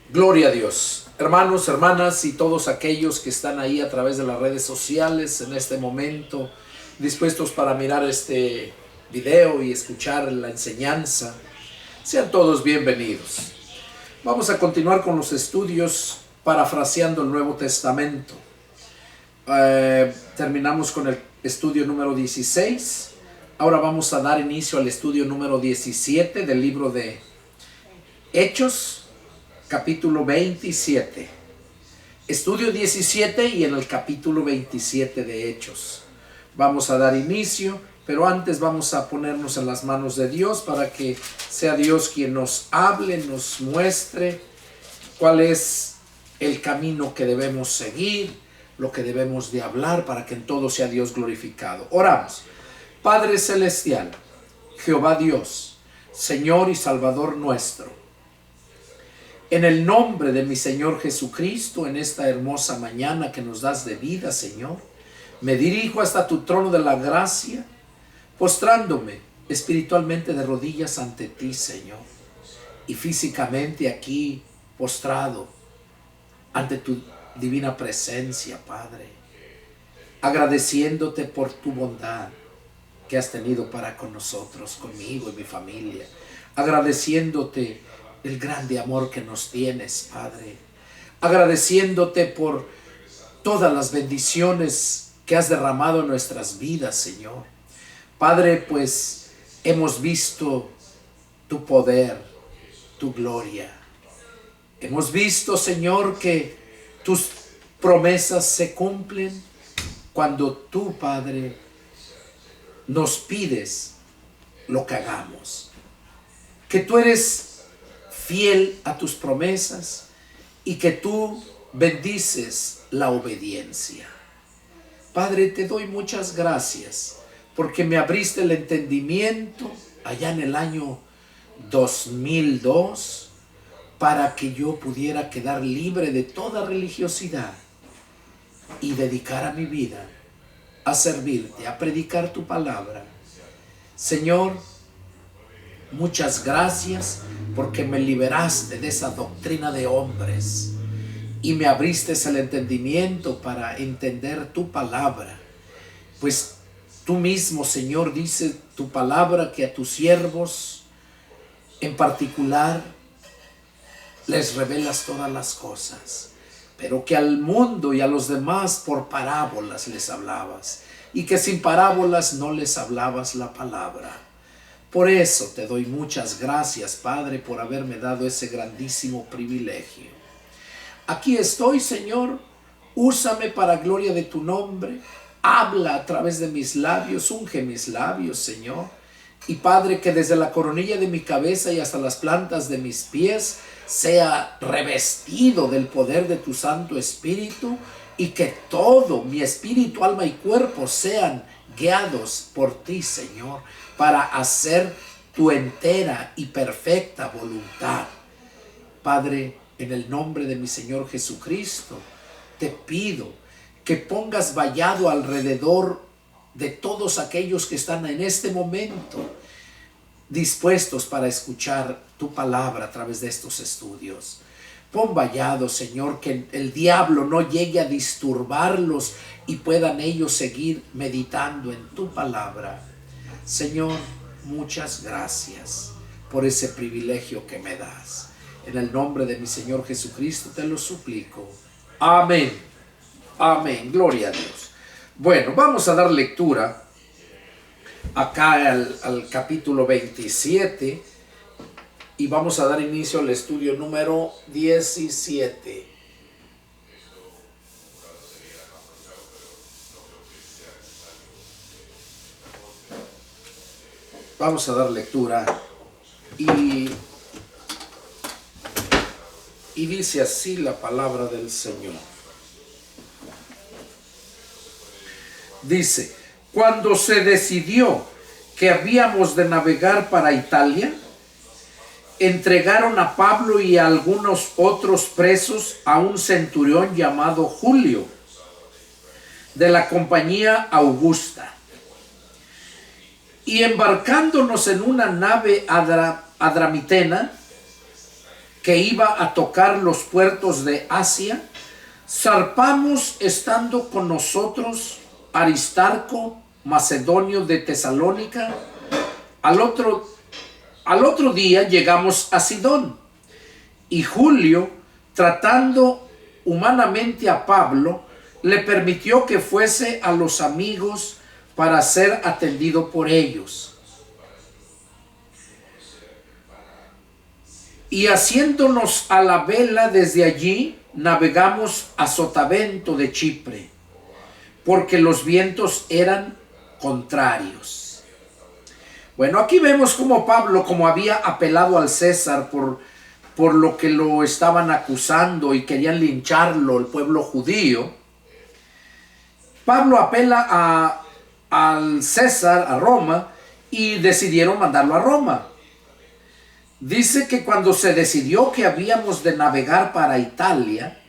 Gloria a Dios. Hermanos, hermanas y todos aquellos que están ahí a través de las redes sociales en este momento, dispuestos para mirar este video y escuchar la enseñanza, sean todos bienvenidos. Vamos a continuar con los estudios parafraseando el Nuevo Testamento. Terminamos con el estudio número 16. Ahora vamos a dar inicio al estudio número 17 del libro de Hechos, capítulo 27. Estudio 17 y en el capítulo 27 de Hechos. Vamos a dar inicio, pero antes vamos a ponernos en las manos de Dios para que sea Dios quien nos hable, nos muestre cuál es el camino que debemos seguir, lo que debemos de hablar para que en todo sea Dios glorificado. Oramos. Padre Celestial, Jehová Dios, Señor y Salvador nuestro, en el nombre de mi Señor Jesucristo, en esta hermosa mañana que nos das de vida, Señor, me dirijo hasta tu trono de la gracia, postrándome espiritualmente de rodillas ante ti, Señor, y físicamente aquí postrado ante tu divina presencia, Padre, agradeciéndote por tu bondad que has tenido para con nosotros, conmigo y mi familia, agradeciéndote el grande amor que nos tienes, Padre, agradeciéndote por todas las bendiciones que has derramado en nuestras vidas, Señor. Padre, pues hemos visto tu poder, tu gloria. Hemos visto, Señor, que tus promesas se cumplen cuando tú, Padre, nos pides lo que hagamos. Que tú eres fiel a tus promesas y que tú bendices la obediencia. Padre, te doy muchas gracias porque me abriste el entendimiento allá en el año 2002 para que yo pudiera quedar libre de toda religiosidad y dedicar a mi vida a servirte, a predicar tu palabra. Señor, muchas gracias porque me liberaste de esa doctrina de hombres y me abriste el entendimiento para entender tu palabra. Pues tú mismo, Señor, dice tu palabra que a tus siervos en particular les revelas todas las cosas, pero que al mundo y a los demás por parábolas les hablabas y que sin parábolas no les hablabas la palabra. Por eso te doy muchas gracias, Padre, por haberme dado ese grandísimo privilegio. Aquí estoy, Señor, úsame para gloria de tu nombre, habla a través de mis labios, unge mis labios, Señor. Y Padre, que desde la coronilla de mi cabeza y hasta las plantas de mis pies sea revestido del poder de tu Santo Espíritu y que todo mi espíritu, alma y cuerpo sean guiados por ti, Señor, para hacer tu entera y perfecta voluntad. Padre, en el nombre de mi Señor Jesucristo, te pido que pongas vallado alrededor de todos aquellos que están en este momento dispuestos para escuchar tu palabra a través de estos estudios. Pon vallado, Señor, que el diablo no llegue a disturbarlos y puedan ellos seguir meditando en tu palabra. Señor, muchas gracias por ese privilegio que me das. En el nombre de mi Señor Jesucristo te lo suplico. Amén. Amén. Gloria a Dios. Bueno, vamos a dar lectura acá al capítulo 27 y vamos a dar inicio al estudio número 17. Vamos a dar lectura y dice así la palabra del Señor. Dice: cuando se decidió que habíamos de navegar para Italia, entregaron a Pablo y a algunos otros presos a un centurión llamado Julio, de la compañía Augusta. Y embarcándonos en una nave adramitena, que iba a tocar los puertos de Asia, zarpamos estando con nosotros Aristarco, macedonio de Tesalónica. Al otro día llegamos a Sidón, y Julio, tratando humanamente a Pablo, le permitió que fuese a los amigos para ser atendido por ellos. Y haciéndonos a la vela desde allí, navegamos a Sotavento de Chipre, porque los vientos eran contrarios. Bueno, aquí vemos cómo Pablo, como había apelado al César por lo que lo estaban acusando y querían lincharlo el pueblo judío, Pablo apela al César, a Roma, y decidieron mandarlo a Roma. Dice que cuando se decidió que habíamos de navegar para Italia,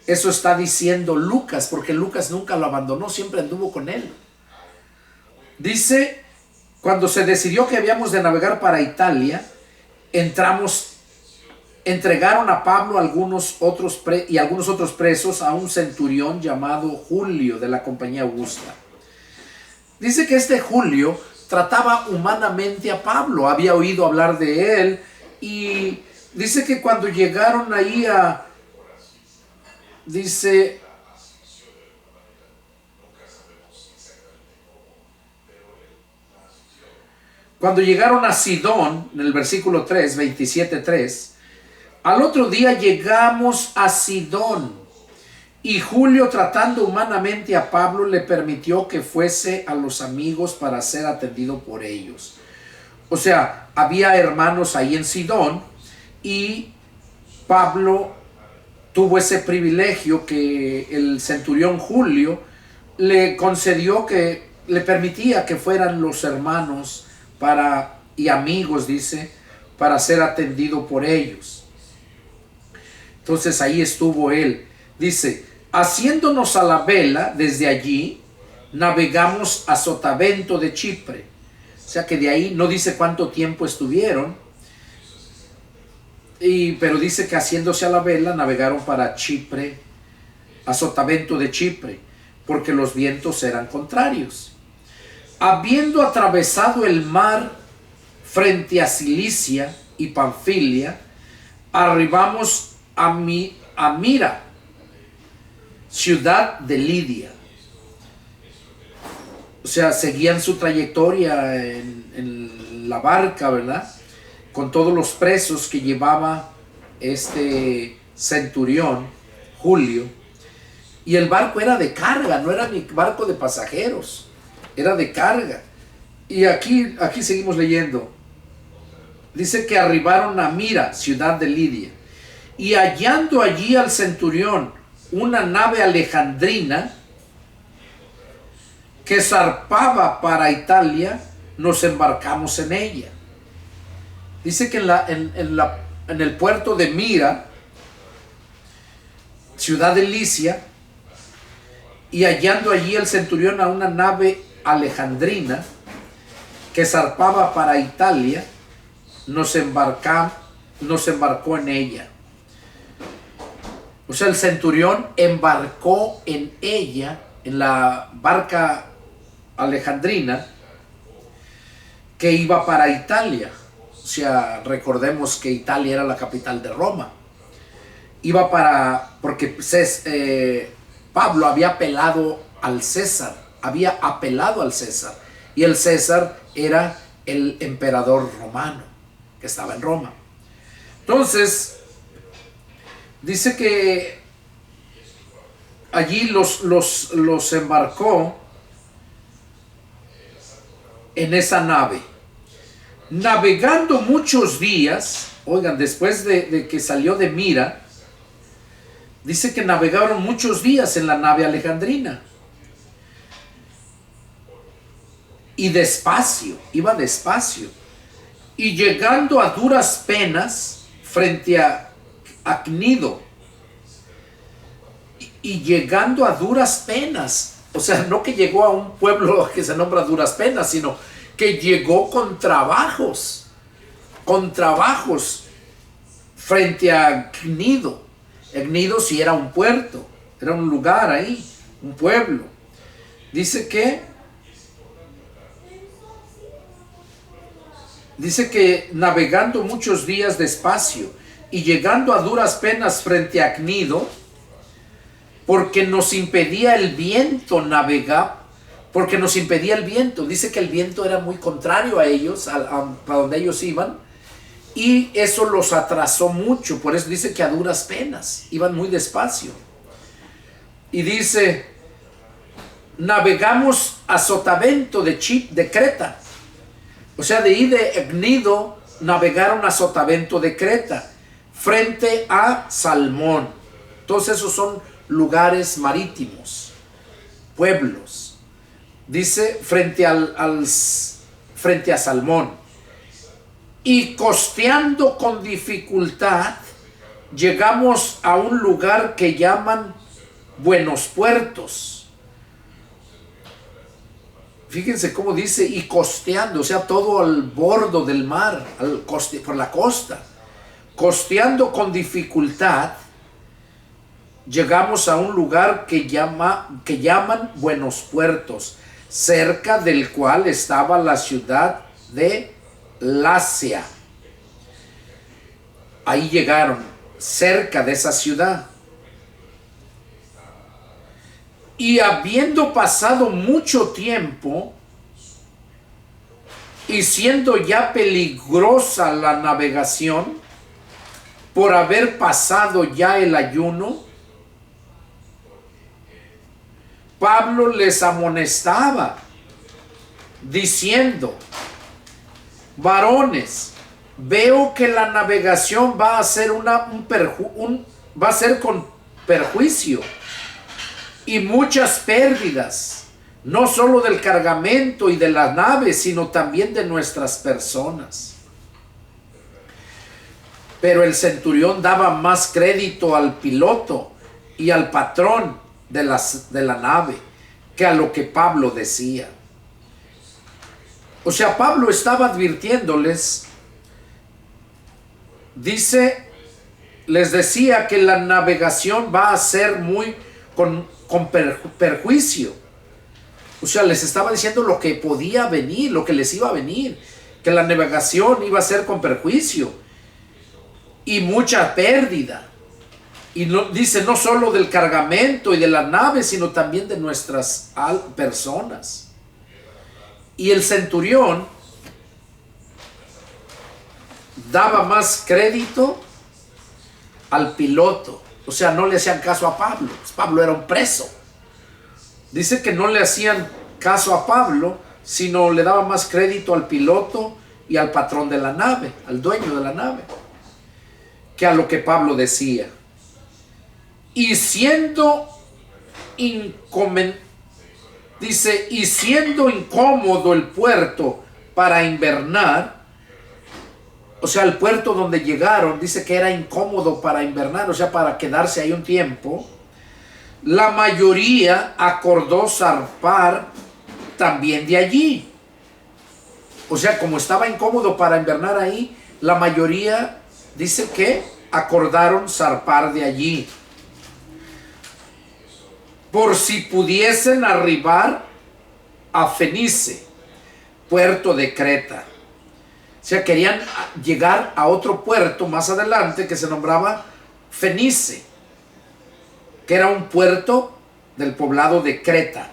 eso está diciendo Lucas, porque Lucas nunca lo abandonó, siempre anduvo con él. Dice, cuando se decidió que habíamos de navegar para Italia, entregaron a Pablo algunos otros presos a un centurión llamado Julio de la compañía Augusta. Dice que este Julio trataba humanamente a Pablo, había oído hablar de él, y dice que cuando llegaron ahí cuando llegaron a Sidón, en el versículo 3, 27:3, al otro día llegamos a Sidón, y Julio, tratando humanamente a Pablo, le permitió que fuese a los amigos para ser atendido por ellos. O sea, había hermanos ahí en Sidón, y Pablo tuvo ese privilegio que el centurión Julio le concedió, que le permitía que fueran los hermanos y amigos, dice, para ser atendido por ellos. Entonces ahí estuvo él. Dice, haciéndonos a la vela desde allí, navegamos a Sotavento de Chipre. O sea que de ahí no dice cuánto tiempo estuvieron, pero dice que haciéndose a la vela navegaron para Chipre, a Sotavento de Chipre, porque los vientos eran contrarios. Habiendo atravesado el mar frente a Cilicia y Panfilia, arribamos a Mira, ciudad de Lidia. O sea, seguían su trayectoria en la barca, ¿verdad? Con todos los presos que llevaba este centurión, Julio. Y el barco era de carga, no era ni barco de pasajeros, era de carga. Y aquí seguimos leyendo. Dice que arribaron a Mira, ciudad de Lidia. Y hallando allí al centurión una nave alejandrina que zarpaba para Italia, nos embarcamos en ella. Dice que en el puerto de Mira, ciudad de Licia, y hallando allí el centurión a una nave alejandrina que zarpaba para Italia, nos embarcó en ella. O sea, el centurión embarcó en ella, en la barca alejandrina que iba para Italia. O sea, recordemos que Italia era la capital de Roma. Porque Pablo había apelado al César, y el César era el emperador romano que estaba en Roma. Entonces, dice que allí los embarcó en esa nave, navegando muchos días. Oigan, después de que salió de Mira, dice que navegaron muchos días en la nave alejandrina. Y iba despacio. Y llegando a duras penas frente a Cnido. Y llegando a duras penas. O sea, no que llegó a un pueblo que se nombra Duras Penas, sino que llegó con trabajos frente a Gnido. Gnido sí era un puerto, era un lugar ahí, un pueblo. Dice que navegando muchos días despacio y llegando a duras penas frente a Gnido, porque nos impedía el viento navegar, porque nos impedía el viento. Dice que el viento era muy contrario a ellos, para donde ellos iban, y eso los atrasó mucho. Por eso dice que a duras penas, iban muy despacio. Y dice, navegamos a Sotavento de Creta. O sea, de ahí de Gnido navegaron a Sotavento de Creta, frente a Salmón. Todos esos son lugares marítimos, pueblos. Dice frente a Salmón. Y costeando con dificultad, llegamos a un lugar que llaman Buenos Puertos. Fíjense cómo dice, y costeando, o sea, todo al borde del mar, por la costa. Costeando con dificultad, llegamos a un lugar que llaman Buenos Puertos, cerca del cual estaba la ciudad de Lasea. Ahí llegaron, cerca de esa ciudad. Y habiendo pasado mucho tiempo, y siendo ya peligrosa la navegación, por haber pasado ya el ayuno, Pablo les amonestaba, diciendo, varones, veo que la navegación va a ser va a ser con perjuicio y muchas pérdidas, no solo del cargamento y de la nave, sino también de nuestras personas. Pero el centurión daba más crédito al piloto y al patrón de la nave que a lo que Pablo decía. O sea, Pablo estaba advirtiéndoles, les decía que la navegación va a ser con perjuicio. O sea, les estaba diciendo lo que podía venir, lo que les iba a venir, que la navegación iba a ser con perjuicio y mucha pérdida. Y dice no solo del cargamento y de la nave, sino también de nuestras personas. Y el centurión daba más crédito al piloto. O sea, no le hacían caso a Pablo. Pablo era un preso. Dice que no le hacían caso a Pablo, sino le daba más crédito al piloto y al patrón de la nave, al dueño de la nave, que a lo que Pablo decía. Y siendo incómodo el puerto para invernar, o sea, el puerto donde llegaron, dice que era incómodo para invernar, o sea, para quedarse ahí un tiempo, la mayoría acordó zarpar también de allí. O sea, como estaba incómodo para invernar ahí, la mayoría dice que acordaron zarpar de allí, por si pudiesen arribar a Fenice, puerto de Creta. O sea, querían llegar a otro puerto más adelante que se nombraba Fenice, que era un puerto del poblado de Creta,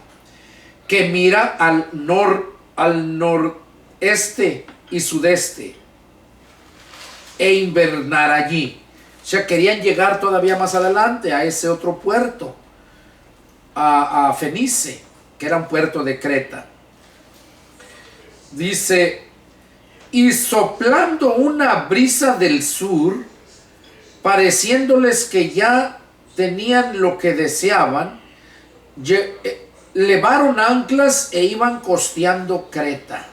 que mira al noreste y sudeste, e invernar allí. O sea, querían llegar todavía más adelante a ese otro puerto, a Fenice, que era un puerto de Creta. Dice, y soplando una brisa del sur, pareciéndoles que ya tenían lo que deseaban, levaron anclas e iban costeando Creta.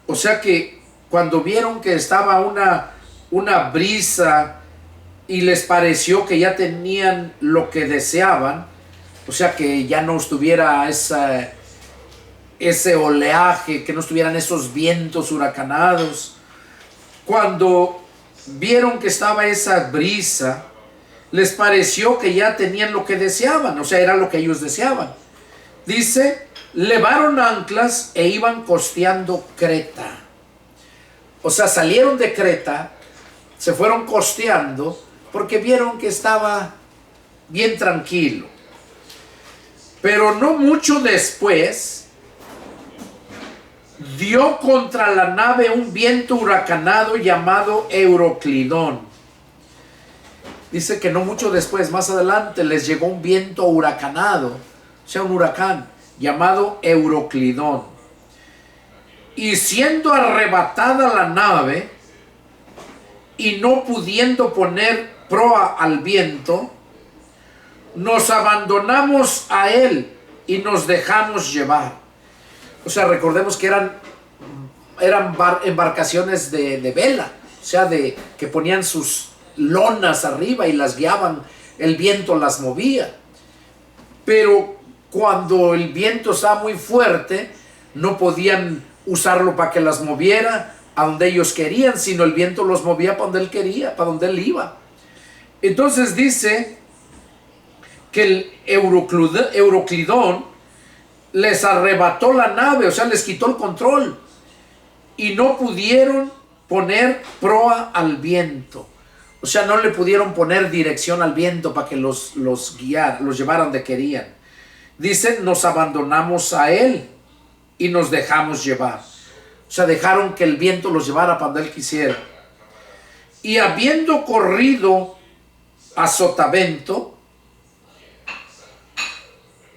O sea que cuando vieron que estaba una brisa y les pareció que ya tenían lo que deseaban, o sea que ya no estuviera ese oleaje, que no estuvieran esos vientos huracanados, cuando vieron que estaba esa brisa, les pareció que ya tenían lo que deseaban, o sea, era lo que ellos deseaban. Dice, levaron anclas e iban costeando Creta. O sea, salieron de Creta, se fueron costeando, porque vieron que estaba bien tranquilo. Pero no mucho después, dio contra la nave un viento huracanado llamado Euroclidón. Dice que no mucho después, más adelante, les llegó un viento huracanado, o sea, un huracán, llamado Euroclidón. Y siendo arrebatada la nave, y no pudiendo poner proa al viento, nos abandonamos a él y nos dejamos llevar. O sea, recordemos que eran embarcaciones de vela, o sea, que ponían sus lonas arriba y las guiaban, el viento las movía. Pero cuando el viento estaba muy fuerte, no podían usarlo para que las moviera a donde ellos querían, sino el viento los movía para donde él quería, para donde él iba. Entonces dice que el Euroclidón les arrebató la nave, o sea, les quitó el control y no pudieron poner proa al viento. O sea, no le pudieron poner dirección al viento para que los llevaran donde querían. Dicen, nos abandonamos a él y nos dejamos llevar. O sea, dejaron que el viento los llevara para donde él quisiera. Y habiendo corrido a sotavento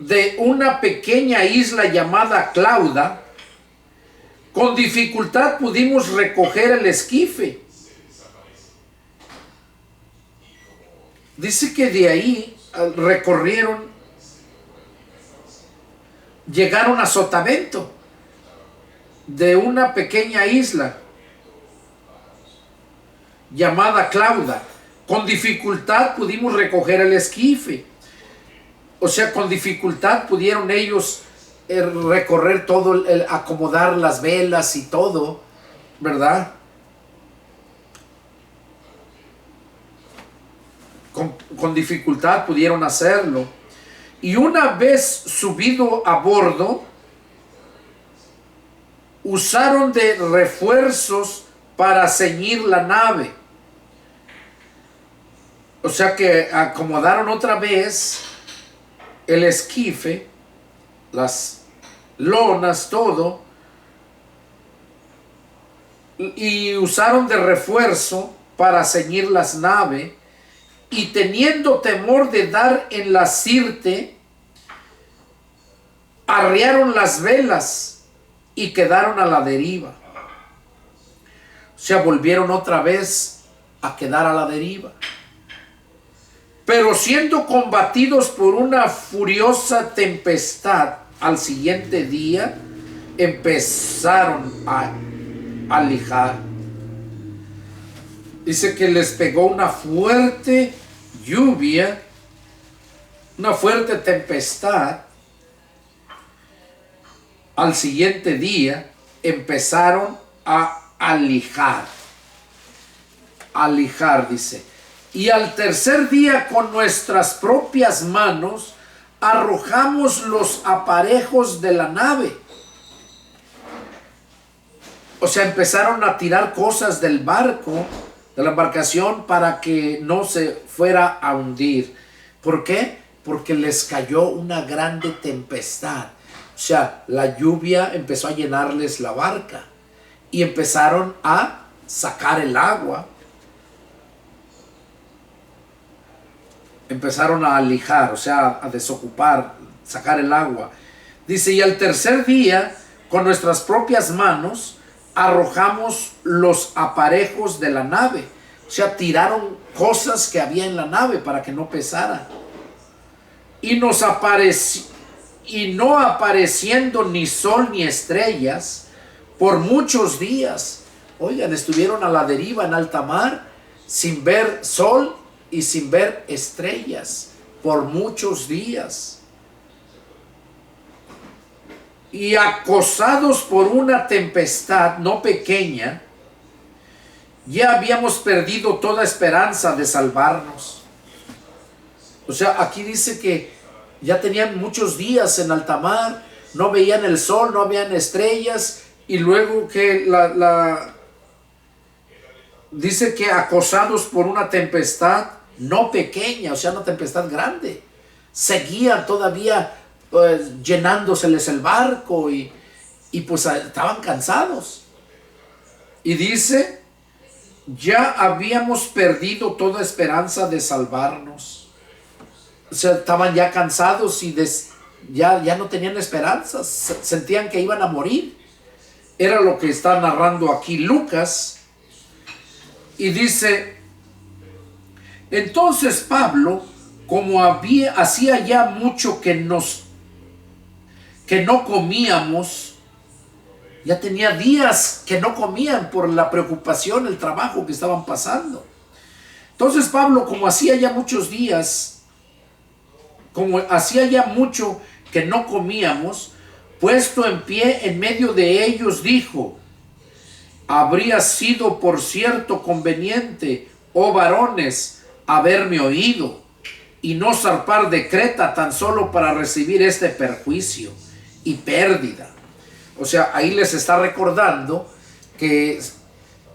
de una pequeña isla llamada Clauda, con dificultad pudimos recoger el esquife. Dice que de ahí recorrieron, llegaron a sotavento de una pequeña isla llamada Clauda. Con dificultad pudimos recoger el esquife. O sea, con dificultad pudieron ellos recorrer todo, acomodar las velas y todo, ¿verdad? Con dificultad pudieron hacerlo. Y una vez subido a bordo, usaron de refuerzos para ceñir la nave. O sea que acomodaron otra vez el esquife, las lonas, todo, y usaron de refuerzo para ceñir las naves, y teniendo temor de dar en la sirte, arriaron las velas y quedaron a la deriva. O sea, volvieron otra vez a quedar a la deriva. Pero siendo combatidos por una furiosa tempestad, al siguiente día empezaron a lijar. Dice que les pegó una fuerte lluvia, una fuerte tempestad. Al siguiente día empezaron a lijar. A lijar, dice. Y al tercer día con nuestras propias manos arrojamos los aparejos de la nave. O sea, empezaron a tirar cosas del barco, de la embarcación, para que no se fuera a hundir. ¿Por qué? Porque les cayó una grande tempestad. O sea, la lluvia empezó a llenarles la barca y empezaron a sacar el agua. Empezaron a lijar, o sea, a desocupar, sacar el agua. Dice, y al tercer día, con nuestras propias manos, arrojamos los aparejos de la nave. O sea, tiraron cosas que había en la nave para que no pesara. Y no apareciendo ni sol ni estrellas por muchos días. Oigan, estuvieron a la deriva en alta mar, sin ver sol y sin ver estrellas por muchos días. Y acosados por una tempestad no pequeña, ya habíamos perdido toda esperanza de salvarnos. O sea, aquí dice que ya tenían muchos días en alta mar, no veían el sol, no habían estrellas, y luego que dice que acosados por una tempestad no pequeña, o sea, una tempestad grande, seguían todavía llenándoseles el barco y pues estaban cansados. Y dice, ya habíamos perdido toda esperanza de salvarnos. O sea, estaban ya cansados y ya no tenían esperanzas, sentían que iban a morir. Era lo que está narrando aquí Lucas. Y dice, entonces Pablo, como hacía ya mucho que no comíamos, ya tenía días que no comían por la preocupación, el trabajo que estaban pasando. Entonces Pablo, como hacía ya muchos días, como hacía ya mucho que no comíamos, puesto en pie en medio de ellos, dijo, habría sido por cierto conveniente, oh varones, haberme oído y no zarpar de Creta tan solo para recibir este perjuicio y pérdida. O sea, ahí les está recordando que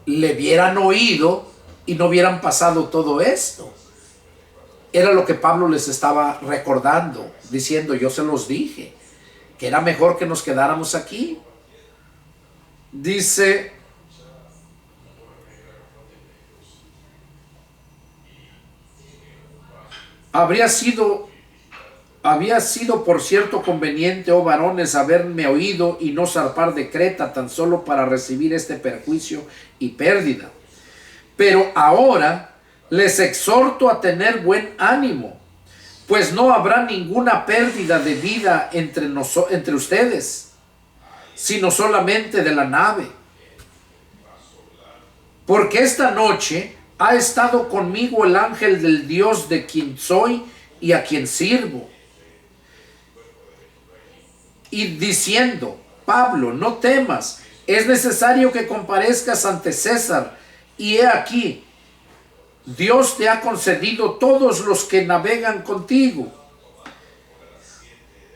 le hubieran oído y no hubieran pasado todo esto. Era lo que Pablo les estaba recordando, diciendo, yo se los dije, que era mejor que nos quedáramos aquí. Dice, había sido por cierto conveniente, oh varones, haberme oído y no zarpar de Creta tan solo para recibir este perjuicio y pérdida. Pero ahora les exhorto a tener buen ánimo, pues no habrá ninguna pérdida de vida entre ustedes, sino solamente de la nave. Porque esta noche ha estado conmigo el ángel del Dios de quien soy y a quien sirvo. Y diciendo, Pablo, no temas, es necesario que comparezcas ante César, y he aquí, Dios te ha concedido todos los que navegan contigo.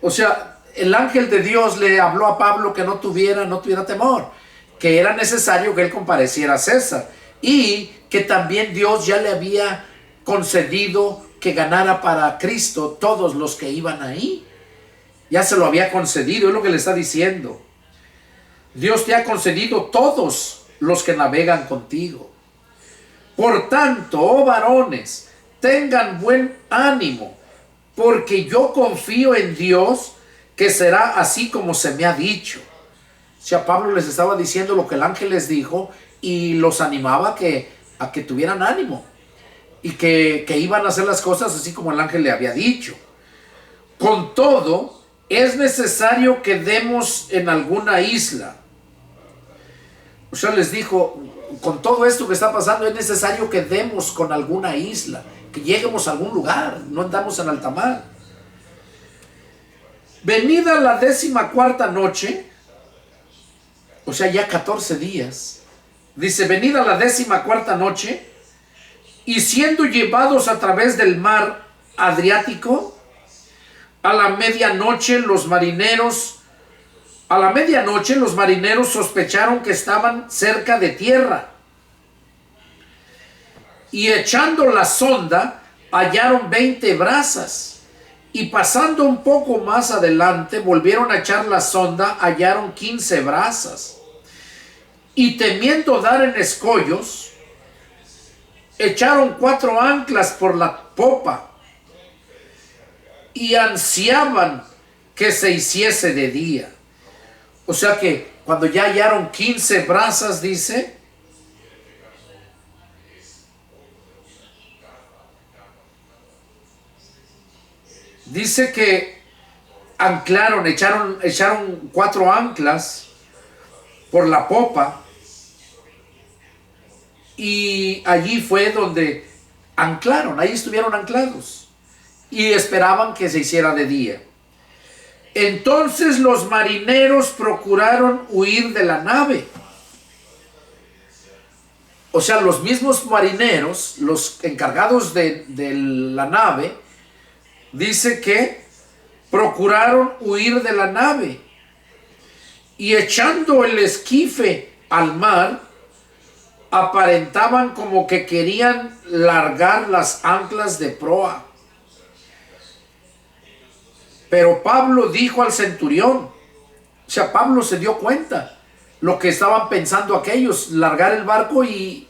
O sea, el ángel de Dios le habló a Pablo que no tuviera temor, que era necesario que él compareciera a César, y que también Dios ya le había concedido que ganara para Cristo todos los que iban ahí. Ya se lo había concedido, es lo que le está diciendo. Dios te ha concedido todos los que navegan contigo. Por tanto, oh varones, tengan buen ánimo, porque yo confío en Dios que será así como se me ha dicho. O sea, Pablo les estaba diciendo lo que el ángel les dijo y los animaba a que tuvieran ánimo y que iban a hacer las cosas así como el ángel le había dicho. Con todo, es necesario que demos en alguna isla. O sea, les dijo, con todo esto que está pasando, es necesario que demos con alguna isla, que lleguemos a algún lugar, no andamos en alta mar. Venida la 14ª noche, o sea, ya 14 días, dice, venida la 14ª noche, y siendo llevados a través del mar Adriático, a la medianoche los marineros sospecharon que estaban cerca de tierra, y echando la sonda hallaron 20 brazas, y pasando un poco más adelante volvieron a echar la sonda, hallaron 15 brazas, y temiendo dar en escollos, echaron 4 anclas por la popa, y ansiaban que se hiciese de día. O sea que cuando ya hallaron 15 brazas, dice, que anclaron, echaron 4 anclas por la popa, y allí fue donde anclaron, ahí estuvieron anclados y esperaban que se hiciera de día. Entonces los marineros procuraron huir de la nave, O sea, los mismos marineros, los encargados de la nave, dice que procuraron huir de la nave y echando el esquife al mar, aparentaban como que querían largar las anclas de proa. Pero Pablo dijo al centurión, o sea, Pablo se dio cuenta lo que estaban pensando aquellos, largar el barco y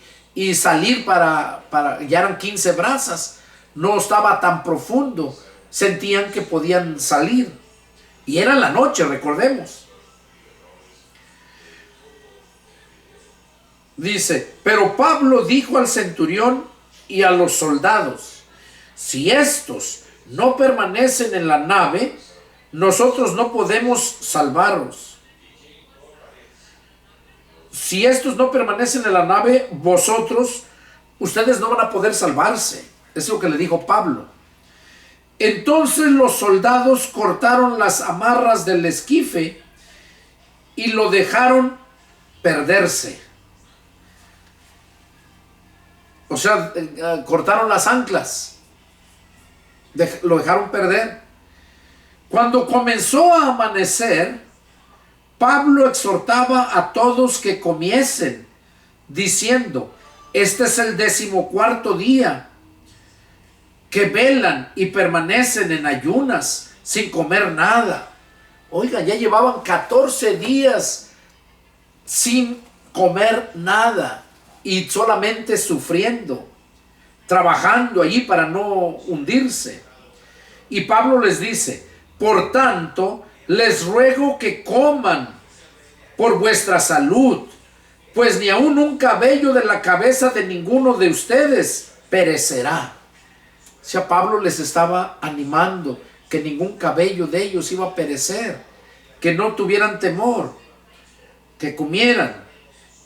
salir ya eran 15 brazas, no estaba tan profundo, sentían que podían salir. Y era la noche, recordemos. Dice, pero Pablo dijo al centurión y a los soldados, si estos no permanecen en la nave, nosotros no podemos salvarlos. Si estos no permanecen en la nave, ustedes no van a poder salvarse. Es lo que le dijo Pablo. Entonces los soldados cortaron las amarras del esquife y lo dejaron perderse. O sea, cortaron las anclas. Lo dejaron perder. Cuando comenzó a amanecer, Pablo exhortaba a todos que comiesen, diciendo, este es el 14º día que velan y permanecen en ayunas sin comer nada. Oigan, ya llevaban 14 días sin comer nada y solamente sufriendo, trabajando allí para no hundirse. Y Pablo les dice, por tanto, les ruego que coman por vuestra salud, pues ni aun un cabello de la cabeza de ninguno de ustedes perecerá. O sea, Pablo les estaba animando que ningún cabello de ellos iba a perecer, que no tuvieran temor, que comieran.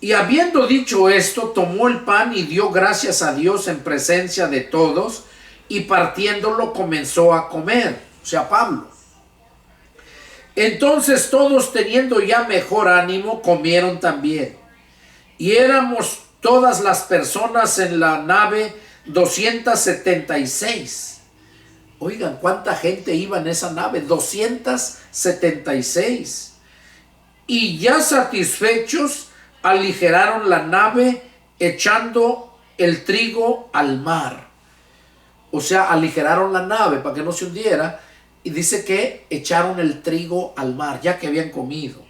Y habiendo dicho esto, tomó el pan y dio gracias a Dios en presencia de todos, y partiéndolo comenzó a comer. O sea, Pablo. Entonces todos, teniendo ya mejor ánimo, comieron también. Y éramos todas las personas en la nave 276. Oigan, ¿cuánta gente iba en esa nave? 276. Y ya satisfechos, aligeraron la nave echando el trigo al mar. O sea, aligeraron la nave para que no se hundiera. Y dice que echaron el trigo al mar, ya que habían comido.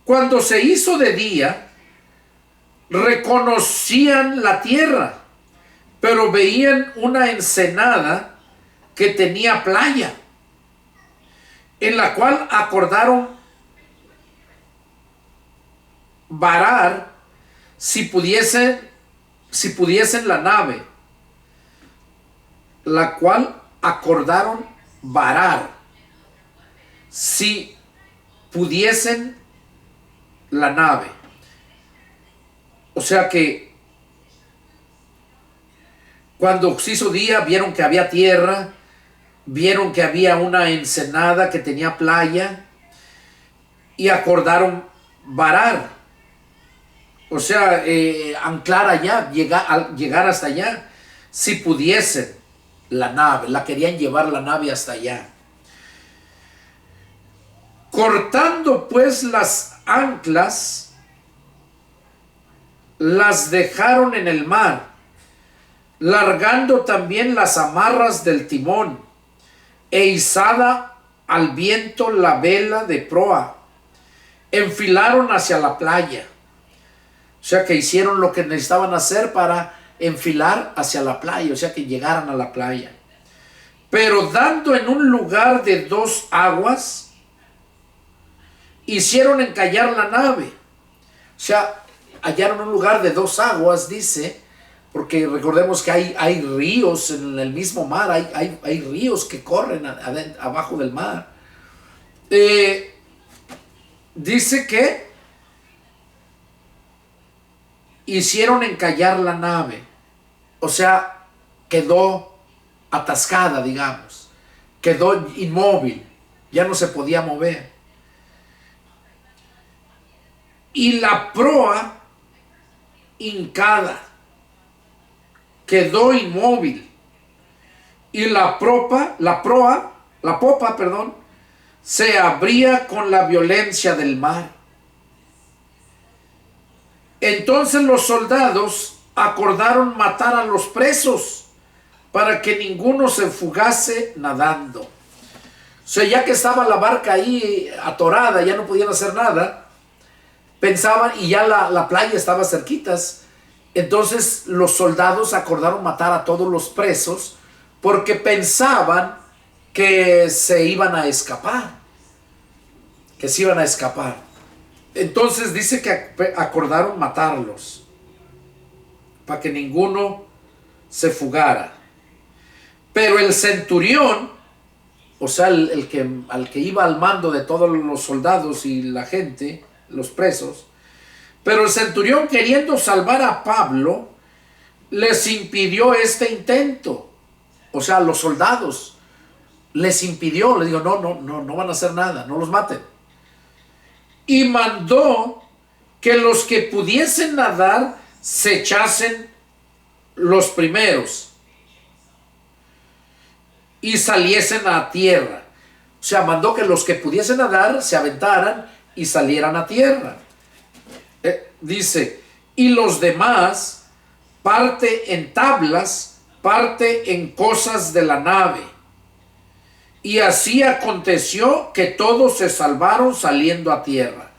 Cuando se hizo de día, reconocían la tierra, pero veían una ensenada que tenía playa, en la cual acordaron varar si pudiesen la nave, la cual acordaron varar si pudiesen la nave. O sea que cuando se hizo día, vieron que había tierra, vieron que había una ensenada que tenía playa y acordaron varar. O sea, anclar allá, llegar hasta allá, si pudiesen la nave, la querían llevar la nave hasta allá. Cortando pues las anclas, las dejaron en el mar, largando también las amarras del timón, e izada al viento la vela de proa, enfilaron hacia la playa. O sea que hicieron lo que necesitaban hacer para enfilar hacia la playa, o sea que llegaran a la playa. Pero dando en un lugar de 2 aguas, hicieron encallar la nave. O sea, hallaron un lugar de 2 aguas, dice, porque recordemos que hay ríos en el mismo mar, hay ríos que corren abajo del mar. Dice que hicieron encallar la nave, o sea, quedó atascada, digamos, quedó inmóvil, ya no se podía mover. Y la proa hincada, quedó inmóvil, y la popa, se abría con la violencia del mar. Entonces los soldados acordaron matar a los presos para que ninguno se fugase nadando. O sea, ya que estaba la barca ahí atorada, ya no podían hacer nada, pensaban, y ya la playa estaba cerquitas, entonces los soldados acordaron matar a todos los presos porque pensaban que se iban a escapar, Entonces dice que acordaron matarlos para que ninguno se fugara. Pero el centurión, o sea, al que iba al mando de todos los soldados y la gente, los presos, pero el centurión, queriendo salvar a Pablo, les impidió este intento. O sea, los soldados les impidió, les dijo, no van a hacer nada, no los maten. Y mandó que los que pudiesen nadar se echasen los primeros y saliesen a tierra. O sea, mandó que los que pudiesen nadar se aventaran y salieran a tierra. Dice, y los demás, parte en tablas, parte en cosas de la nave. Y así aconteció que todos se salvaron saliendo a tierra.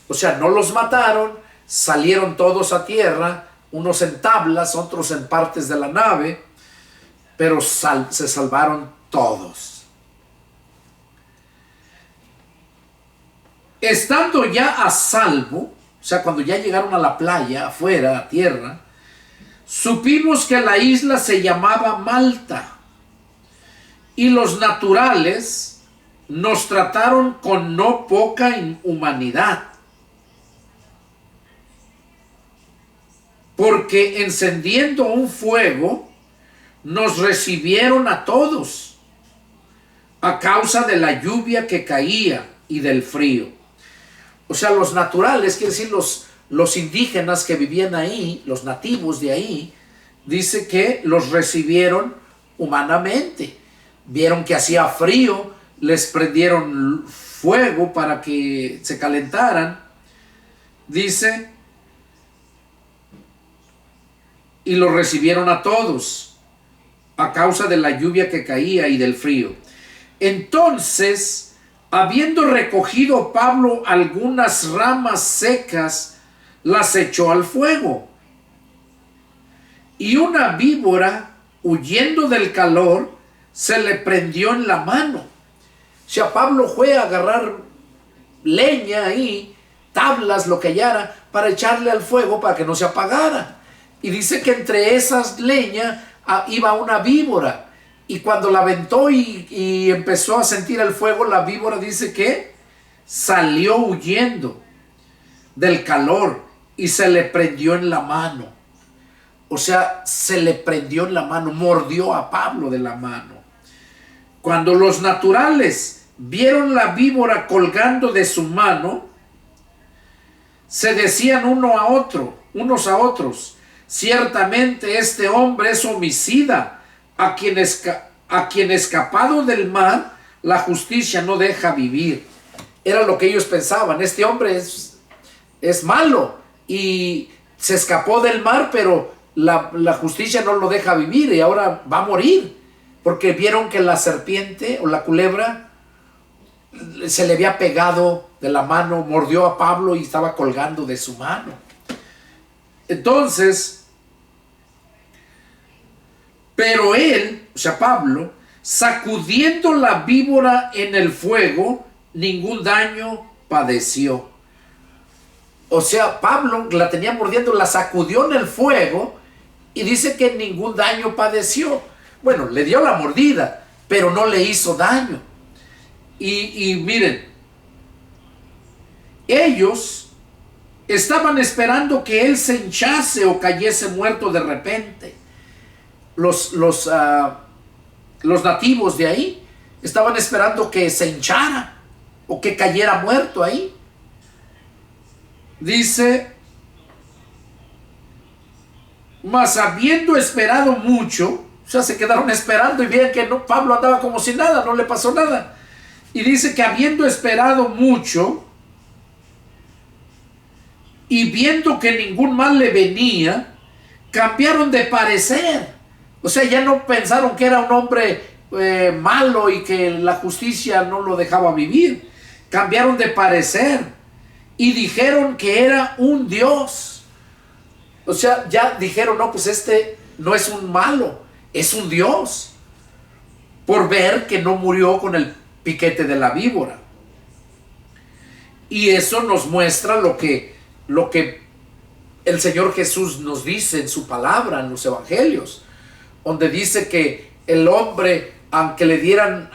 O sea, no los mataron, salieron todos a tierra, unos en tablas, otros en partes de la nave, pero se salvaron todos. Estando ya a salvo, o sea, cuando ya llegaron a la playa, afuera, a tierra, supimos que la isla se llamaba Malta. Y los naturales nos trataron con no poca inhumanidad, porque encendiendo un fuego nos recibieron a todos a causa de la lluvia que caía y del frío. O sea, los naturales, quiere decir los indígenas que vivían ahí, los nativos de ahí, dice que los recibieron humanamente. Vieron que hacía frío, les prendieron fuego para que se calentaran. Dice, y los recibieron a todos a causa de la lluvia que caía y del frío. Entonces, habiendo recogido Pablo algunas ramas secas, las echó al fuego. Y una víbora, huyendo del calor, se le prendió en la mano. O sea, Pablo fue a agarrar leña ahí, tablas, lo que hallara, para echarle al fuego para que no se apagara. Y dice que entre esas leñas iba una víbora. Y cuando la aventó y empezó a sentir el fuego, la víbora dice que salió huyendo del calor y se le prendió en la mano. O sea, se le prendió en la mano, mordió a Pablo de la mano. Cuando los naturales vieron la víbora colgando de su mano, se decían unos a otros, ciertamente este hombre es homicida, a quien escapado del mar, la justicia no deja vivir. Era lo que ellos pensaban, este hombre es malo y se escapó del mar, pero la justicia no lo deja vivir y ahora va a morir. Porque vieron que la serpiente o la culebra se le había pegado de la mano, mordió a Pablo y estaba colgando de su mano. Entonces, pero él, o sea Pablo, sacudiendo la víbora en el fuego, ningún daño padeció. O sea, Pablo la tenía mordiendo, la sacudió en el fuego y dice que ningún daño padeció. Bueno, le dio la mordida, pero no le hizo daño. Y miren, ellos estaban esperando que él se hinchase o cayese muerto de repente. Los nativos de ahí estaban esperando que se hinchara o que cayera muerto ahí. Dice, Mas habiendo esperado mucho, o sea, se quedaron esperando y veían que no, Pablo andaba como si nada, no le pasó nada. Y dice que habiendo esperado mucho y viendo que ningún mal le venía, cambiaron de parecer. O sea, ya no pensaron que era un hombre malo y que la justicia no lo dejaba vivir. Cambiaron de parecer y dijeron que era un Dios. O sea, ya dijeron, no, pues este no es un malo, es un Dios. Por ver que no murió con el piquete de la víbora. Y eso nos muestra lo que el Señor Jesús nos dice en su palabra, en los evangelios, donde dice que el hombre, aunque le dieran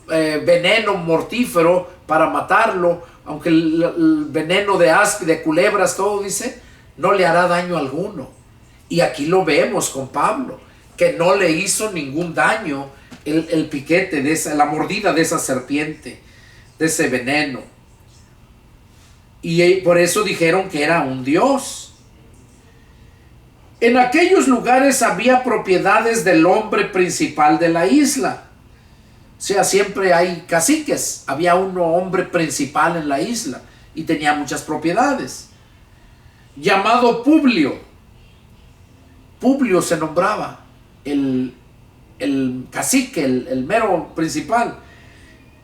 veneno mortífero para matarlo, aunque el veneno de culebras, todo dice, no le hará daño alguno. Y aquí lo vemos con Pablo, que no le hizo ningún daño el piquete la mordida de esa serpiente, de ese veneno. Y por eso dijeron que era un Dios. En aquellos lugares había propiedades del hombre principal de la isla. O sea, siempre hay caciques. Había un hombre principal en la isla y tenía muchas propiedades, llamado Publio. Publio se nombraba el cacique, el mero principal,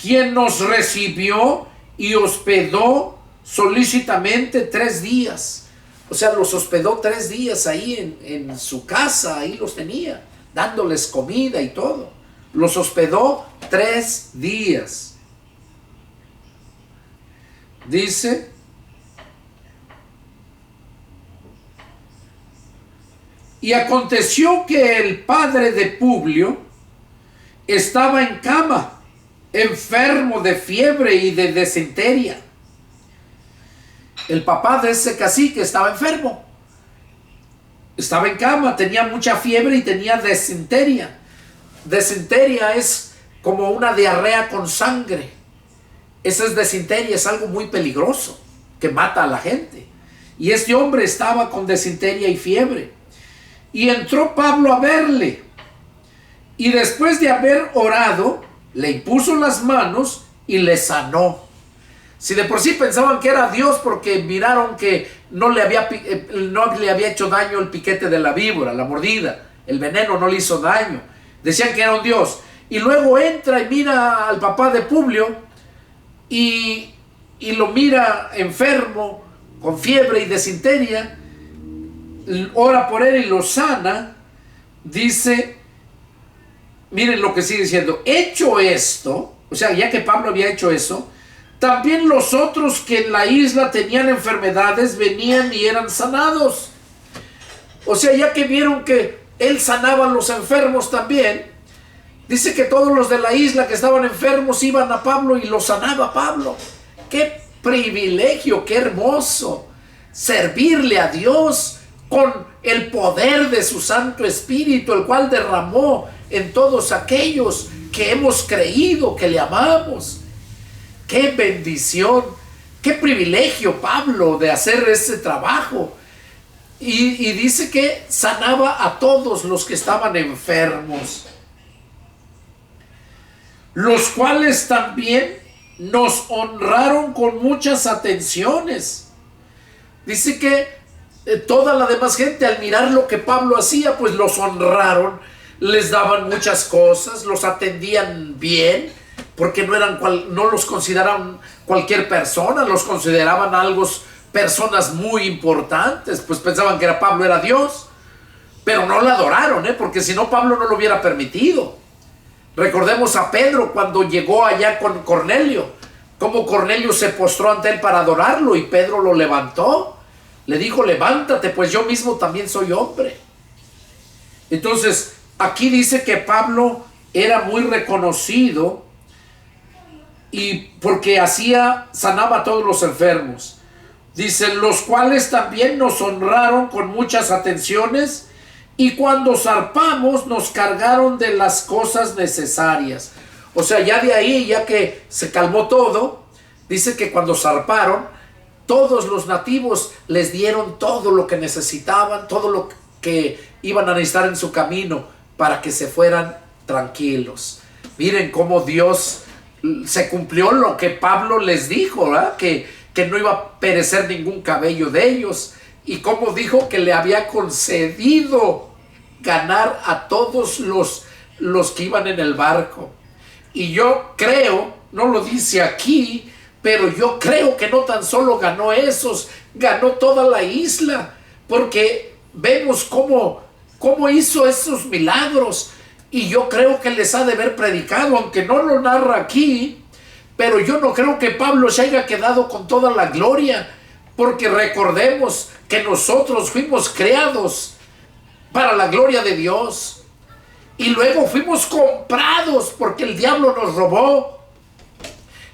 quien nos recibió y hospedó solícitamente 3 días. O sea, los hospedó 3 días ahí en su casa, ahí los tenía, dándoles comida y todo. Los hospedó 3 días. Dice, y aconteció que el padre de Publio estaba en cama, enfermo de fiebre y de desenteria. El papá de ese cacique estaba enfermo. Estaba en cama, tenía mucha fiebre y tenía desenteria. Desenteria es como una diarrea con sangre. Esa es desenteria, es algo muy peligroso que mata a la gente. Y este hombre estaba con desenteria y fiebre. Y entró Pablo a verle. Y después de haber orado, le impuso las manos y le sanó. Si de por sí pensaban que era Dios porque miraron que no le había hecho daño el piquete de la víbora, la mordida, el veneno no le hizo daño. Decían que era un Dios. Y luego entra y mira al papá de Publio y lo mira enfermo, con fiebre y desenteria, ora por él y lo sana. Dice, miren lo que sigue diciendo, hecho esto, o sea, ya que Pablo había hecho eso, también los otros que en la isla tenían enfermedades venían y eran sanados. O sea, ya que vieron que él sanaba a los enfermos también, dice que todos los de la isla que estaban enfermos iban a Pablo y los sanaba Pablo. ¡Qué privilegio, qué hermoso! Servirle a Dios con el poder de su Santo Espíritu, el cual derramó en todos aquellos que hemos creído, que le amamos. ¡Qué bendición! ¡Qué privilegio, Pablo, de hacer ese trabajo! Y dice que sanaba a todos los que estaban enfermos, los cuales también nos honraron con muchas atenciones. Dice que toda la demás gente, al mirar lo que Pablo hacía, pues los honraron, les daban muchas cosas, los atendían bien, porque no los consideraban cualquier persona, los consideraban personas muy importantes, pues pensaban que Pablo era Dios, pero no lo adoraron, porque si no Pablo no lo hubiera permitido. Recordemos a Pedro cuando llegó allá con Cornelio, cómo Cornelio se postró ante él para adorarlo y Pedro lo levantó, le dijo, levántate, pues yo mismo también soy hombre. Entonces aquí dice que Pablo era muy reconocido y porque sanaba a todos los enfermos. Dicen, los cuales también nos honraron con muchas atenciones, y cuando zarpamos nos cargaron de las cosas necesarias. O sea, ya de ahí, ya que se calmó todo, dice que cuando zarparon, todos los nativos les dieron todo lo que necesitaban, todo lo que iban a necesitar en su camino para que se fueran tranquilos. Miren cómo Dios se cumplió lo que Pablo les dijo, ¿verdad? Que no iba a perecer ningún cabello de ellos, y cómo dijo que le había concedido ganar a todos los que iban en el barco. Y yo creo, no lo dice aquí, pero yo creo que no tan solo ganó esos, ganó toda la isla, porque vemos cómo hizo esos milagros. Y yo creo que les ha de haber predicado, aunque no lo narra aquí, pero yo no creo que Pablo se haya quedado con toda la gloria, porque recordemos que nosotros fuimos creados para la gloria de Dios, y luego fuimos comprados porque el diablo nos robó.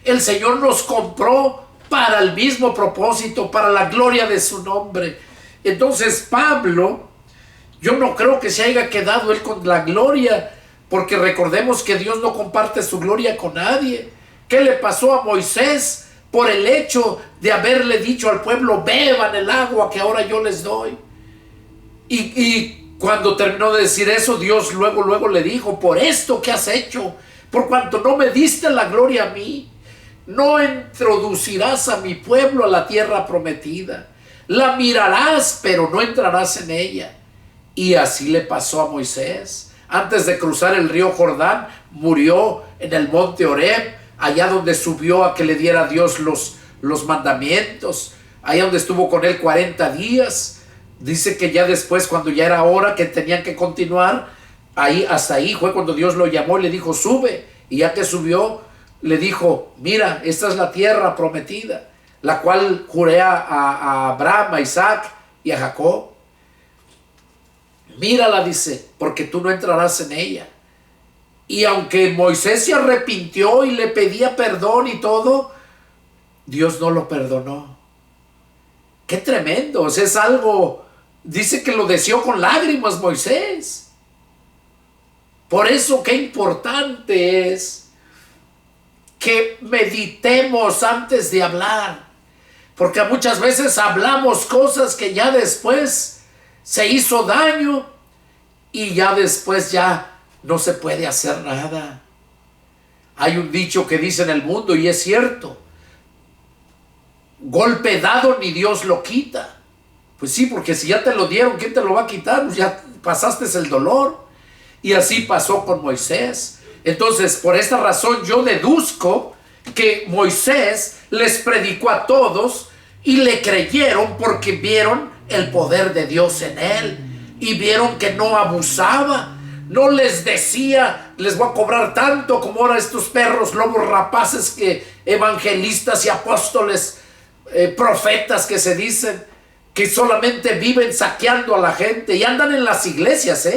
El Señor nos compró para el mismo propósito, para la gloria de su nombre. Entonces Pablo, yo no creo que se haya quedado él con la gloria, porque recordemos que Dios no comparte su gloria con nadie. ¿Qué le pasó a Moisés por el hecho de haberle dicho al pueblo: beban el agua que ahora yo les doy? Y cuando terminó de decir eso, Dios luego le dijo: por esto que has hecho, por cuanto no me diste la gloria a mí, no introducirás a mi pueblo a la tierra prometida. La mirarás, pero no entrarás en ella. Y así le pasó a Moisés. Antes de cruzar el río Jordán, murió en el monte Horeb, allá donde subió a que le diera Dios los mandamientos, allá donde estuvo con él 40 días. Dice que ya después, cuando ya era hora que tenían que continuar, hasta ahí fue cuando Dios lo llamó y le dijo: sube. Y ya que subió, le dijo: mira, esta es la tierra prometida, la cual juré a Abraham, a Isaac y a Jacob. Mírala, dice, porque tú no entrarás en ella. Y aunque Moisés se arrepintió y le pedía perdón y todo, Dios no lo perdonó. ¡Qué tremendo! O sea, es algo... Dice que lo deseó con lágrimas Moisés. Por eso qué importante es que meditemos antes de hablar. Porque muchas veces hablamos cosas que ya después se hizo daño y ya después ya no se puede hacer nada. Hay un dicho que dice en el mundo, y es cierto: golpe dado ni Dios lo quita. Pues sí, porque si ya te lo dieron, ¿quién te lo va a quitar? Pues ya pasaste el dolor. Y así pasó con Moisés. Entonces, por esta razón yo deduzco que Moisés les predicó a todos y le creyeron porque vieron el poder de Dios en él y vieron que no abusaba. No les decía: les voy a cobrar tanto, como ahora estos perros lobos rapaces, que evangelistas y apóstoles, profetas que se dicen, que solamente viven saqueando a la gente y andan en las iglesias,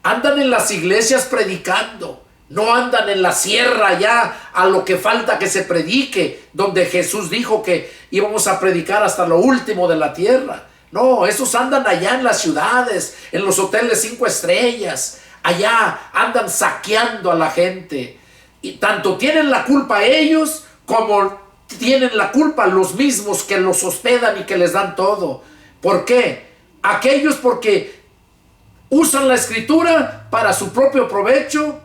andan en las iglesias predicando, no andan en la sierra ya a lo que falta que se predique, donde Jesús dijo que íbamos a predicar hasta lo último de la tierra. No, esos andan allá en las ciudades, en los hoteles 5 estrellas, allá andan saqueando a la gente. Y tanto tienen la culpa ellos como tienen la culpa los mismos que los hospedan y que les dan todo. ¿Por qué? Aquellos porque usan la escritura para su propio provecho,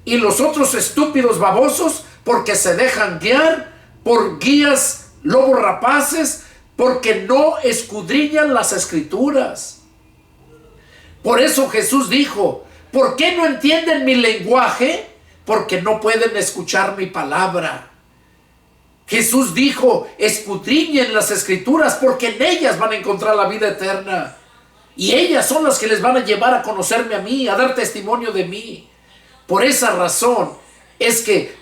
y los otros estúpidos babosos porque se dejan guiar por guías lobos rapaces, porque no escudriñan las escrituras. Por eso Jesús dijo: ¿por qué no entienden mi lenguaje? Porque no pueden escuchar mi palabra. Jesús dijo: escudriñen las escrituras, porque en ellas van a encontrar la vida eterna. Y ellas son las que les van a llevar a conocerme a mí, a dar testimonio de mí. Por esa razón es que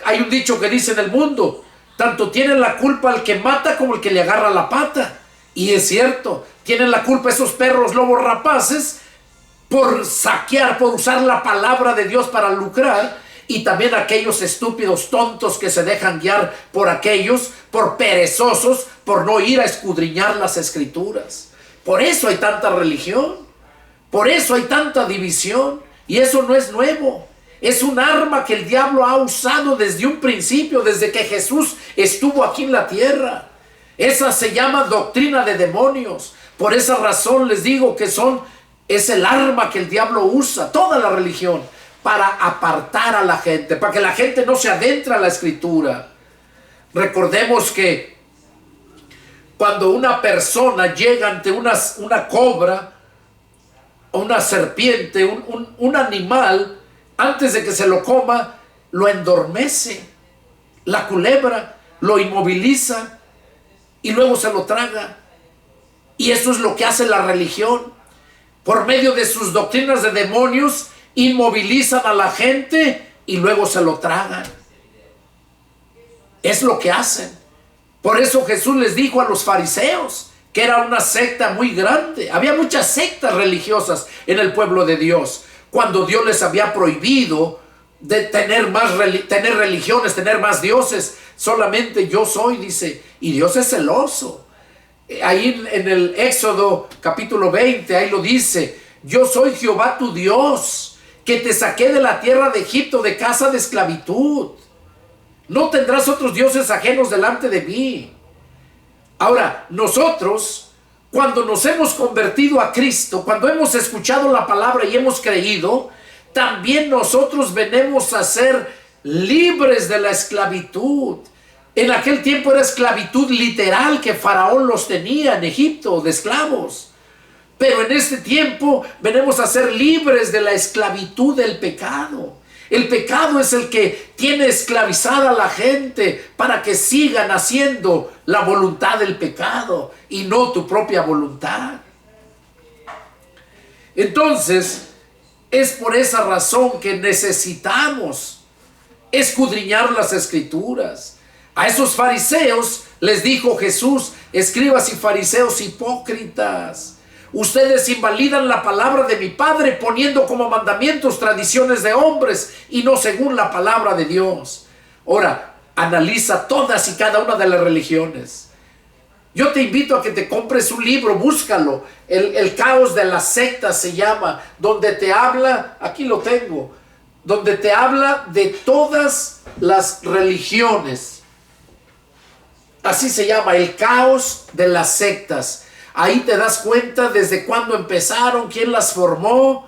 hay un dicho que dice en el mundo: tanto tiene la culpa el que mata como el que le agarra la pata. Y es cierto, tienen la culpa esos perros lobos rapaces por saquear, por usar la palabra de Dios para lucrar, y también aquellos estúpidos tontos que se dejan guiar por aquellos, por perezosos, por no ir a escudriñar las escrituras. Por eso hay tanta religión, por eso hay tanta división, y eso no es nuevo. Es un arma que el diablo ha usado desde un principio, desde que Jesús estuvo aquí en la tierra. Esa se llama doctrina de demonios. Por esa razón les digo que es el arma que el diablo usa, toda la religión, para apartar a la gente, para que la gente no se adentre a la Escritura. Recordemos que cuando una persona llega ante una cobra o una serpiente, un animal, antes de que se lo coma, lo endormece. La culebra lo inmoviliza y luego se lo traga. Y eso es lo que hace la religión. Por medio de sus doctrinas de demonios, inmovilizan a la gente y luego se lo tragan. Es lo que hacen. Por eso Jesús les dijo a los fariseos que era una secta muy grande. Había muchas sectas religiosas en el pueblo de Dios, cuando Dios les había prohibido de tener religiones, tener más dioses. Solamente yo soy, dice, y Dios es celoso. Ahí en el Éxodo capítulo 20, ahí lo dice: yo soy Jehová tu Dios, que te saqué de la tierra de Egipto, de casa de esclavitud. No tendrás otros dioses ajenos delante de mí. Ahora, nosotros, cuando nos hemos convertido a Cristo, cuando hemos escuchado la palabra y hemos creído, también nosotros venimos a ser libres de la esclavitud. En aquel tiempo era esclavitud literal que Faraón los tenía en Egipto, de esclavos. Pero en este tiempo venimos a ser libres de la esclavitud del pecado. El pecado es el que tiene esclavizada a la gente para que sigan haciendo la voluntad del pecado y no tu propia voluntad. Entonces, es por esa razón que necesitamos escudriñar las Escrituras. A esos fariseos les dijo Jesús: escribas y fariseos hipócritas, ustedes invalidan la palabra de mi Padre poniendo como mandamientos tradiciones de hombres y no según la palabra de Dios. Ahora, analiza todas y cada una de las religiones. Yo te invito a que te compres un libro, búscalo. El caos de las sectas se llama, donde te habla, aquí lo tengo, donde te habla de todas las religiones. Así se llama, el caos de las sectas. Ahí te das cuenta desde cuándo empezaron, quién las formó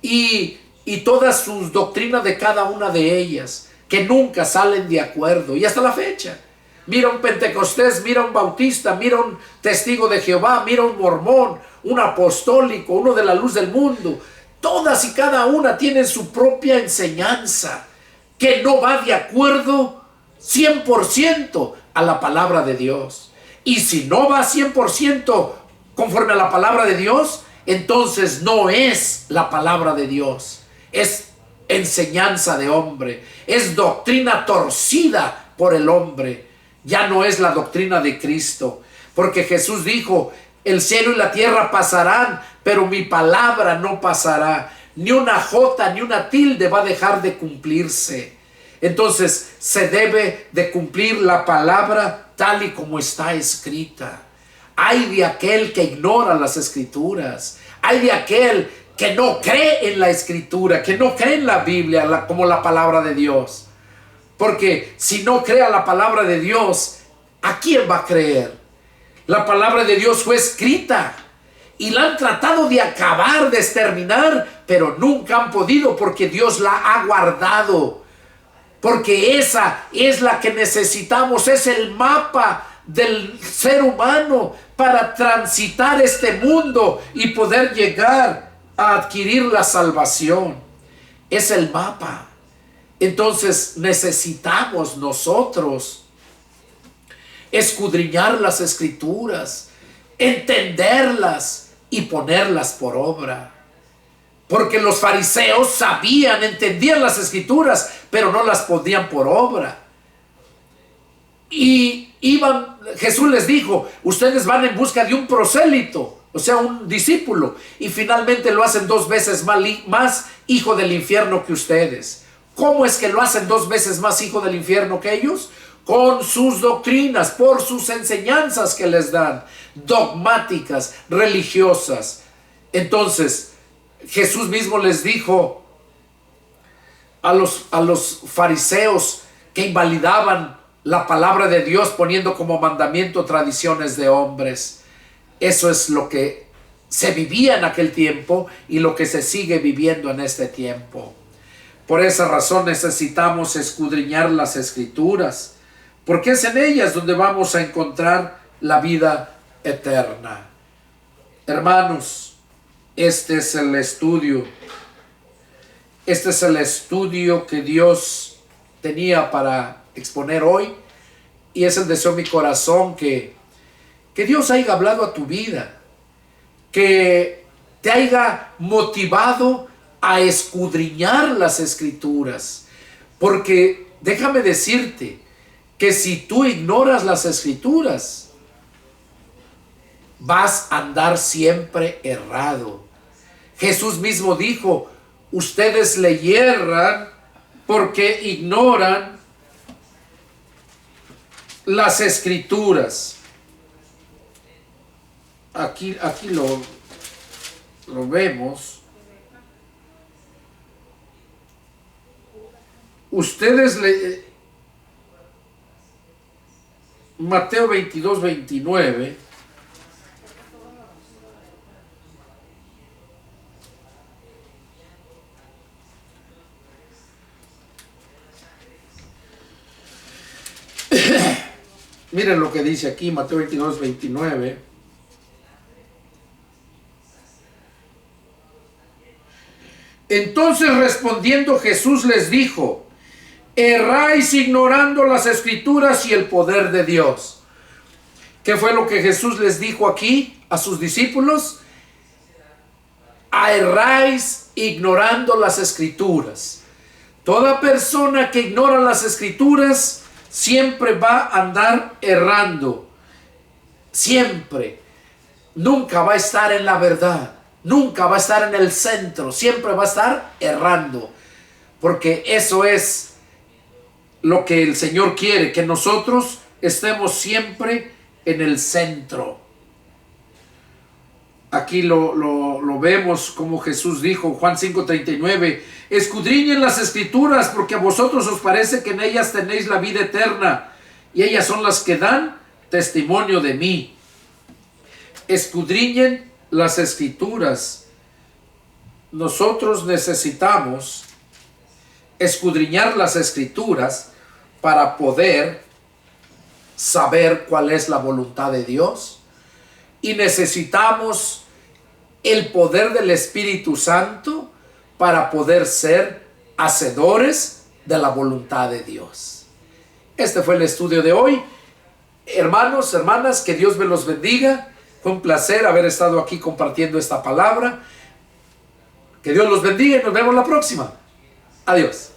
y todas sus doctrinas de cada una de ellas, que nunca salen de acuerdo. Y hasta la fecha, mira un pentecostés, mira un bautista, mira un testigo de Jehová, mira un mormón, un apostólico, uno de la luz del mundo. Todas y cada una tienen su propia enseñanza que no va de acuerdo 100% a la palabra de Dios. Y si no va 100% conforme a la palabra de Dios, entonces no es la palabra de Dios. Es enseñanza de hombre. Es doctrina torcida por el hombre. Ya no es la doctrina de Cristo. Porque Jesús dijo: el cielo y la tierra pasarán, pero mi palabra no pasará. Ni una jota ni una tilde va a dejar de cumplirse. Entonces se debe de cumplir la palabra tal y como está escrita. Ay de aquel que ignora las Escrituras. Ay de aquel que no cree en la Escritura, que no cree en la Biblia como la palabra de Dios. Porque si no cree a la palabra de Dios, ¿a quién va a creer? La palabra de Dios fue escrita y la han tratado de acabar, de exterminar, pero nunca han podido, porque Dios la ha guardado. Porque esa es la que necesitamos, es el mapa del ser humano para transitar este mundo y poder llegar a adquirir la salvación. Es el mapa. Entonces necesitamos nosotros escudriñar las Escrituras, entenderlas y ponerlas por obra. Porque los fariseos sabían, entendían las Escrituras, pero no las ponían por obra. Y Jesús les dijo: ustedes van en busca de un prosélito, o sea, un discípulo, y finalmente lo hacen 2 veces más hijo del infierno que ustedes. ¿Cómo es que lo hacen 2 veces más hijo del infierno que ellos? Con sus doctrinas, por sus enseñanzas que les dan, dogmáticas, religiosas. Entonces Jesús mismo les dijo a los fariseos que invalidaban la palabra de Dios poniendo como mandamiento tradiciones de hombres. Eso es lo que se vivía en aquel tiempo y lo que se sigue viviendo en este tiempo. Por esa razón necesitamos escudriñar las Escrituras, porque es en ellas donde vamos a encontrar la vida eterna. Hermanos, este es el estudio que Dios tenía para exponer hoy, y es el deseo de mi corazón que Dios haya hablado a tu vida, que te haya motivado a escudriñar las Escrituras, porque déjame decirte que si tú ignoras las Escrituras, vas a andar siempre errado. Jesús mismo dijo: ustedes le hierran porque ignoran las Escrituras. Aquí lo vemos. Ustedes Mateo 22, 29. Miren lo que dice aquí, Mateo 22, 29. Entonces respondiendo Jesús les dijo: erráis ignorando las Escrituras y el poder de Dios. ¿Qué fue lo que Jesús les dijo aquí a sus discípulos? Erráis ignorando las Escrituras. Toda persona que ignora las Escrituras siempre va a andar errando. Siempre. Nunca va a estar en la verdad. Nunca va a estar en el centro. Siempre va a estar errando. Porque eso es lo que el Señor quiere, que nosotros estemos siempre en el centro. Aquí lo vemos como Jesús dijo, Juan 5:39, escudriñen las Escrituras porque a vosotros os parece que en ellas tenéis la vida eterna y ellas son las que dan testimonio de mí. Escudriñen las Escrituras. Nosotros necesitamos escudriñar las Escrituras para poder saber cuál es la voluntad de Dios, y necesitamos el poder del Espíritu Santo para poder ser hacedores de la voluntad de Dios. Este fue el estudio de hoy. Hermanos, hermanas, que Dios me los bendiga. Fue un placer haber estado aquí compartiendo esta palabra. Que Dios los bendiga y nos vemos la próxima. Adiós.